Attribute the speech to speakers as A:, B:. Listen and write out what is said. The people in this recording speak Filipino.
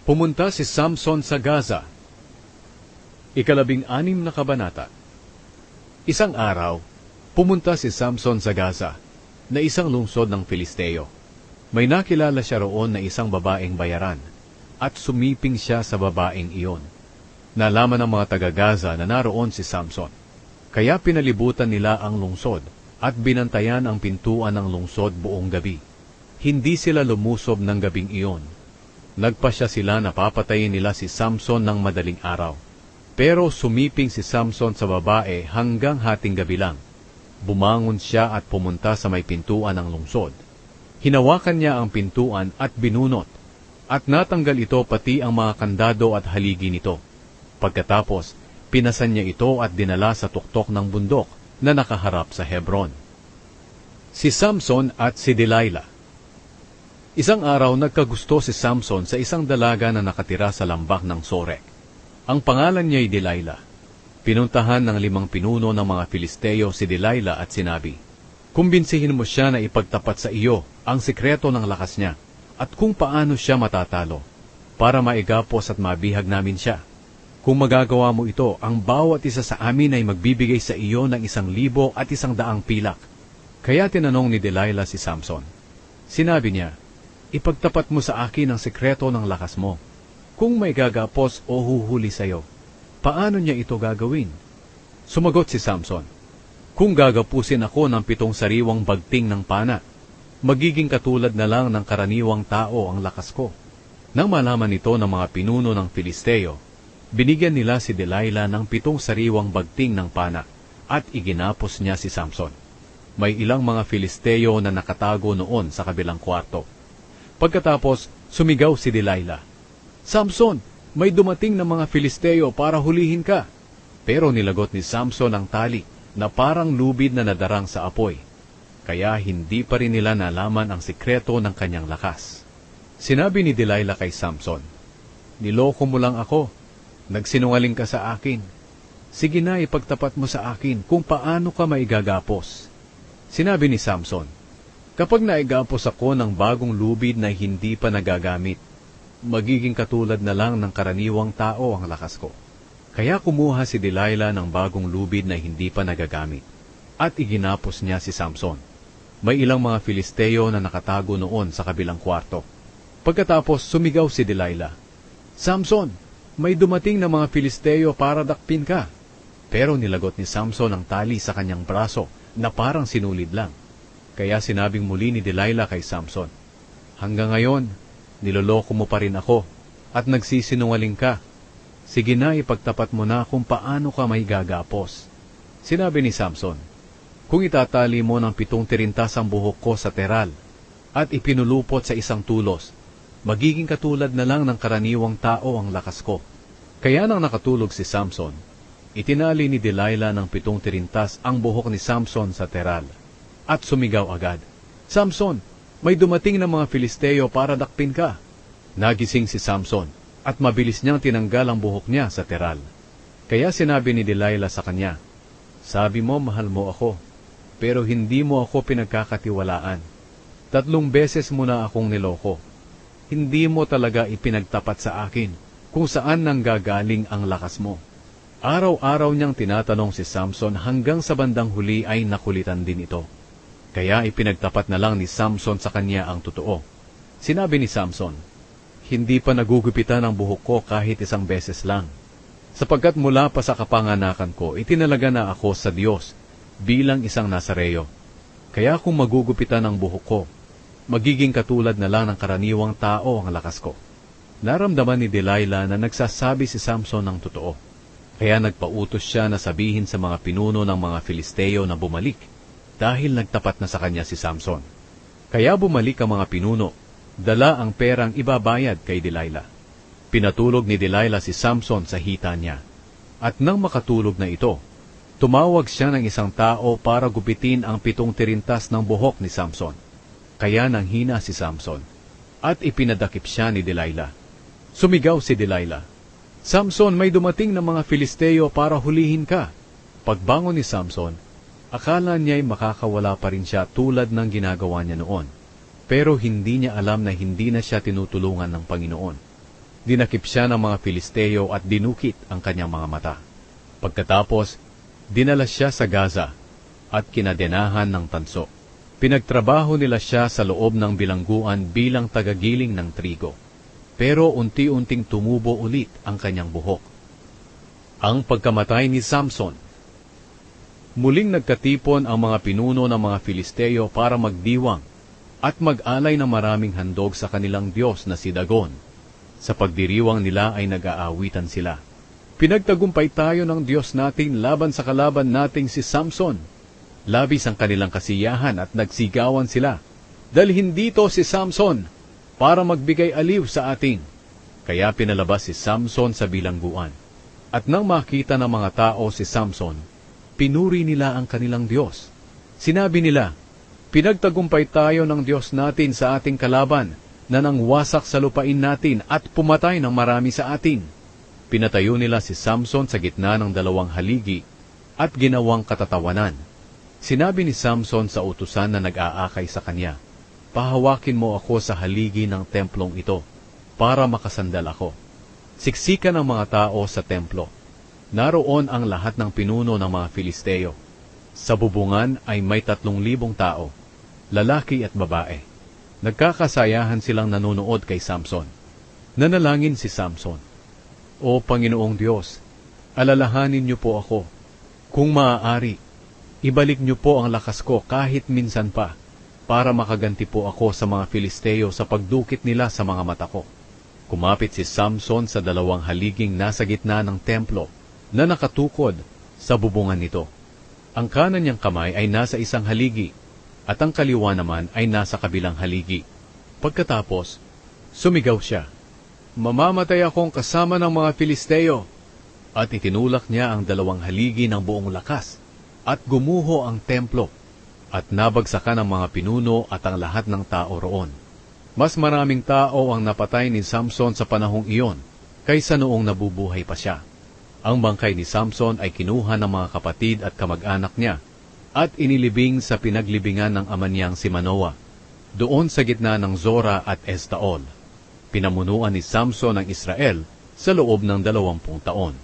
A: Pumunta si Samson sa Gaza. Ikalabing-anim na kabanata. Isang araw, pumunta si Samson sa Gaza, na isang lungsod ng Filisteo. May nakilala siya roon na isang babaeng bayaran, at sumiping siya sa babaeng iyon. Nalaman ng mga taga-Gaza na naroon si Samson. Kaya pinalibutan nila ang lungsod, at binantayan ang pintuan ng lungsod buong gabi. Hindi sila lumusob ng gabing iyon. Nagpasya sila na papatayin nila si Samson ng madaling araw. Pero sumiping si Samson sa babae hanggang hating gabi lang. Bumangon siya at pumunta sa may pintuan ng lungsod. Hinawakan niya ang pintuan at binunot, at natanggal ito pati ang mga kandado at haligi nito. Pagkatapos, pinasan niya ito at dinala sa tuktok ng bundok na nakaharap sa Hebron. Si Samson at si Delilah. Isang araw nagkagusto si Samson sa isang dalaga na nakatira sa lambak ng Sorek. Ang pangalan niya ay Delilah. Pinuntahan ng 5 pinuno ng mga Filisteo si Delilah at sinabi, "Kumbinsihin mo siya na ipagtapat sa iyo ang sikreto ng lakas niya at kung paano siya matatalo, para maigapos at mabihag namin siya. Kung magagawa mo ito, ang bawat isa sa amin ay magbibigay sa iyo ng 1,000 at 100 pilak." Kaya tinanong ni Delilah si Samson. Sinabi niya, "Ipagtapat mo sa akin ang sekreto ng lakas mo. Kung may gagapos o huhuli sa iyo, paano niya ito gagawin?" Sumagot si Samson, "Kung gagapusin ako ng 7 sariwang bagting ng pana, magiging katulad na lang ng karaniwang tao ang lakas ko." Nang malaman ito ng mga pinuno ng Filisteo, binigyan nila si Delilah ng 7 sariwang bagting ng pana at iginapos niya si Samson. May ilang mga Filisteo na nakatago noon sa kabilang kwarto. Pagkatapos, sumigaw si Delilah, "Samson, may dumating na mga Filisteo para hulihin ka." Pero nilagot ni Samson ang tali na parang lubid na nadarang sa apoy. Kaya hindi pa rin nila nalaman ang sikreto ng kanyang lakas. Sinabi ni Delilah kay Samson, "Niloko mo lang ako. Nagsinungaling ka sa akin. Sige na, ipagtapat mo sa akin kung paano ka maigagapos." Sinabi ni Samson, "Kapag naigapos ako ng bagong lubid na hindi pa nagagamit, magiging katulad na lang ng karaniwang tao ang lakas ko." Kaya kumuha si Delilah ng bagong lubid na hindi pa nagagamit, at iginapos niya si Samson. May ilang mga Filisteo na nakatago noon sa kabilang kwarto. Pagkatapos sumigaw si Delilah, "Samson, may dumating na mga Filisteo para dakpin ka." Pero nilagot ni Samson ang tali sa kanyang braso na parang sinulid lang. Kaya sinabing muli ni Delilah kay Samson, "Hanggang ngayon, niloloko mo pa rin ako at nagsisinungaling ka. Sige na, ipagtapat mo na kung paano ka may gagapos." Sinabi ni Samson, "Kung itatali mo ng 7 tirintas ang buhok ko sa teral at ipinulupot sa isang tulos, magiging katulad na lang ng karaniwang tao ang lakas ko." Kaya nang nakatulog si Samson, itinali ni Delilah ng 7 tirintas ang buhok ni Samson sa teral. At sumigaw agad, "Samson, may dumating na mga Filisteo para dakpin ka." Nagising si Samson at mabilis niyang tinanggal ang buhok niya sa teral. Kaya sinabi ni Delilah sa kanya, "Sabi mo mahal mo ako, pero hindi mo ako pinagkakatiwalaan. 3 beses mo na akong niloko. Hindi mo talaga ipinagtapat sa akin kung saan nanggagaling ang lakas mo." Araw-araw niyang tinatanong si Samson hanggang sa bandang huli ay nakulitan din ito. Kaya ipinagtapat na lang ni Samson sa kanya ang totoo. Sinabi ni Samson, "Hindi pa nagugupitan ang buhok ko kahit 1 beses lang. Sapagkat mula pa sa kapanganakan ko, itinalaga na ako sa Diyos bilang isang Nazareo. Kaya kung magugupitan ang buhok ko, magiging katulad na lang ng karaniwang tao ang lakas ko." Naramdaman ni Delilah na nagsasabi si Samson ng totoo. Kaya nagpautos siya na sabihin sa mga pinuno ng mga Filisteo na bumalik, dahil nagtapat na sa kanya si Samson. Kaya bumalik ang mga pinuno, dala ang perang ibabayad kay Delilah. Pinatulog ni Delilah si Samson sa hita niya. At nang makatulog na ito, tumawag siya ng isang tao para gupitin ang 7 tirintas ng buhok ni Samson. Kaya nanghina si Samson, at ipinadakip siya ni Delilah. Sumigaw si Delilah, "Samson, may dumating na mga Filisteo para hulihin ka." Pagbangon ni Samson, akala niya'y makakawala pa rin siya tulad ng ginagawa niya noon. Pero hindi niya alam na hindi na siya tinutulungan ng Panginoon. Dinakip siya ng mga Filisteo at dinukit ang kanyang mga mata. Pagkatapos, dinala siya sa Gaza at kinadenahan ng tanso. Pinagtrabaho nila siya sa loob ng bilangguan bilang tagagiling ng trigo. Pero unti-unting tumubo ulit ang kanyang buhok. Ang pagkamatay ni Samson. Muling nagkatipon ang mga pinuno ng mga Filisteo para magdiwang at mag-alay ng maraming handog sa kanilang Diyos na si Dagon. Sa pagdiriwang nila ay nag-aawitan sila. Pinagtagumpay tayo ng Diyos natin laban sa kalaban nating si Samson. Labis ang kanilang kasiyahan at nagsigawan sila. Dalhin dito si Samson para magbigay aliw sa atin. Kaya pinalabas si Samson sa bilangguan. At nang makita ng mga tao si Samson, pinuri nila ang kanilang Diyos. Sinabi nila, pinagtagumpay tayo ng Diyos natin sa ating kalaban na nangwasak sa lupain natin at pumatay ng marami sa atin. Pinatayo nila si Samson sa gitna ng dalawang haligi at ginawang katatawanan. Sinabi ni Samson sa utusan na nag-aakay sa kanya, pahawakin mo ako sa haligi ng templong ito para makasandal ako. Siksikan ang mga tao sa templo. Naroon ang lahat ng pinuno ng mga Filisteo. Sa bubungan ay may 3,000 tao, lalaki at babae. Nagkakasayahan silang nanonood kay Samson. Nanalangin si Samson, O Panginoong Diyos, alalahanin niyo po ako. Kung maaari, ibalik niyo po ang lakas ko kahit minsan pa, para makaganti po ako sa mga Filisteo sa pagdukit nila sa mga mata ko. Kumapit si Samson sa dalawang haliging nasa gitna ng templo na nakatukod sa bubungan nito. Ang kanan niyang kamay ay nasa isang haligi at ang kaliwa naman ay nasa kabilang haligi. Pagkatapos, sumigaw siya, mamamatay akong kasama ng mga Filisteo. At itinulak niya ang dalawang haligi ng buong lakas at gumuho ang templo at nabagsakan ang mga pinuno at ang lahat ng tao roon. Mas maraming tao ang napatay ni Samson sa panahong iyon kaysa noong nabubuhay pa siya. Ang bangkay ni Samson ay kinuha ng mga kapatid at kamag-anak niya at inilibing sa pinaglibingan ng ama niyang si Manoah, doon sa gitna ng Zora at Estaol. Pinamunuan ni Samson ang Israel sa loob ng 20 taon.